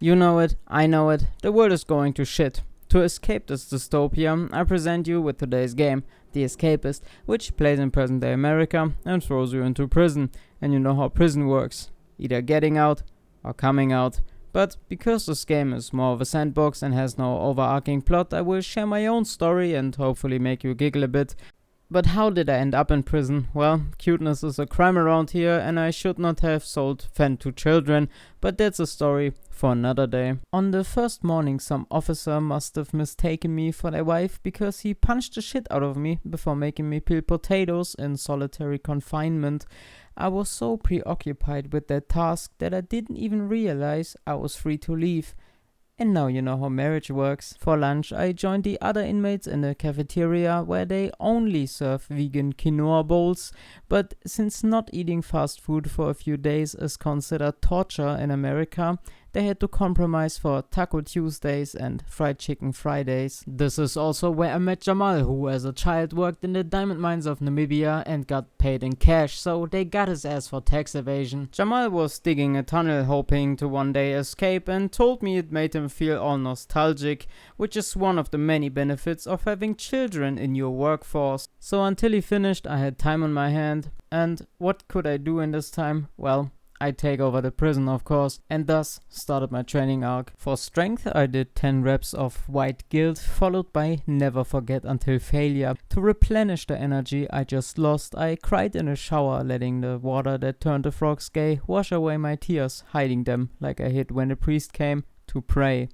You know it, I know it, the world is going to shit. To escape this dystopia, I present you with today's game, The Escapist, which plays in present-day America and throws you into prison. And you know how prison works, either getting out or coming out. But because this game is more of a sandbox and has no overarching plot, I will share my own story and hopefully make you giggle a bit. But how did I end up in prison? Well, cuteness is a crime around here and I should not have sold Fen to children, but that's a story for another day. On the first morning, some officer must have mistaken me for their wife because he punched the shit out of me before making me peel potatoes in solitary confinement. I was so preoccupied with that task that I didn't even realize I was free to leave. And now you know how marriage works. For lunch, I joined the other inmates in the cafeteria where they only serve vegan quinoa bowls. But since not eating fast food for a few days is considered torture in America, they had to compromise for Taco Tuesdays and Fried Chicken Fridays. This is also where I met Jamal, who as a child worked in the diamond mines of Namibia and got paid in cash, so they got his ass for tax evasion. Jamal was digging a tunnel hoping to one day escape and told me it made him feel all nostalgic, which is one of the many benefits of having children in your workforce. So until he finished, I had time on my hand. And what could I do in this time? Well, I take over the prison, of course, and thus started my training arc. For strength, I did 10 reps of white guilt, followed by never forget until failure. To replenish the energy I just lost, I cried in a shower, letting the water that turned the frogs gay wash away my tears, hiding them like I hid when the priest came to pray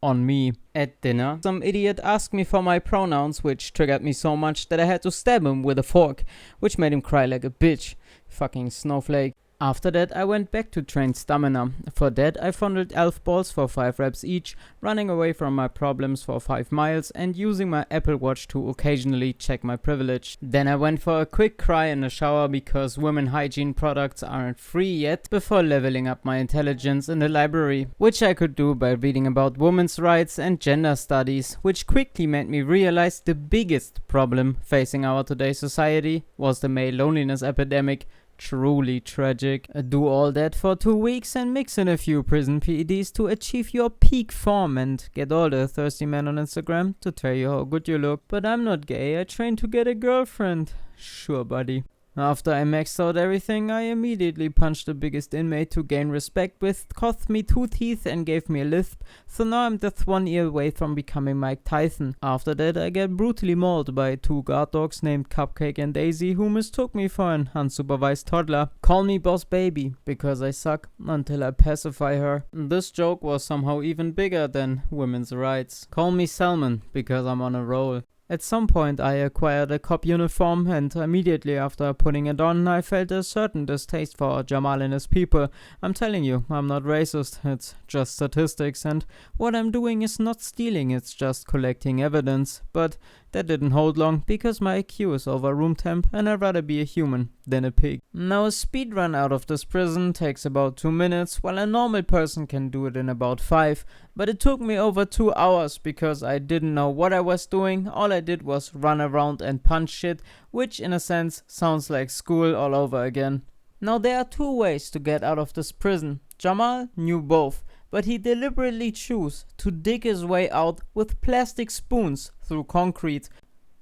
on me. At dinner, some idiot asked me for my pronouns, which triggered me so much that I had to stab him with a fork, which made him cry like a bitch. Fucking snowflake. After that, I went back to train stamina. For that, I fondled elf balls for 5 reps each, running away from my problems for 5 miles and using my Apple Watch to occasionally check my privilege. Then I went for a quick cry in the shower because women hygiene products aren't free yet, before leveling up my intelligence in the library, which I could do by reading about women's rights and gender studies, which quickly made me realize the biggest problem facing our today's society was the male loneliness epidemic. Truly tragic. Do all that for 2 weeks and mix in a few prison PEDs to achieve your peak form and get all the thirsty men on Instagram to tell you how good you look. But I'm not gay, I trained to get a girlfriend. Sure, buddy. After I maxed out everything, I immediately punched the biggest inmate to gain respect, which cost me 2 teeth and gave me a lisp, so now I'm just 1 ear away from becoming Mike Tyson. After that, I get brutally mauled by 2 guard dogs named Cupcake and Daisy, who mistook me for an unsupervised toddler. Call me Boss Baby, because I suck until I pacify her. This joke was somehow even bigger than women's rights. Call me Salmon, because I'm on a roll. At some point I acquired a cop uniform and immediately after putting it on I felt a certain distaste for Jamal and his people. I'm telling you, I'm not racist, it's just statistics and what I'm doing is not stealing, it's just collecting evidence. But that didn't hold long because my IQ is over room temp and I'd rather be a human than a pig. Now a speed run out of this prison takes about 2 minutes while a normal person can do it in about 5. But it took me over 2 hours because I didn't know what I was doing. All I did was run around and punch shit, which in a sense sounds like school all over again. Now there are 2 ways to get out of this prison. Jamal knew both, but he deliberately chose to dig his way out with plastic spoons through concrete.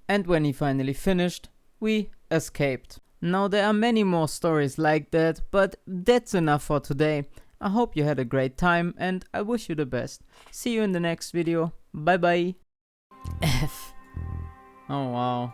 And when he finally finished, we escaped. Now there are many more stories like that, but that's enough for today. I hope you had a great time and I wish you the best. See you in the next video. Bye bye. F. Oh wow.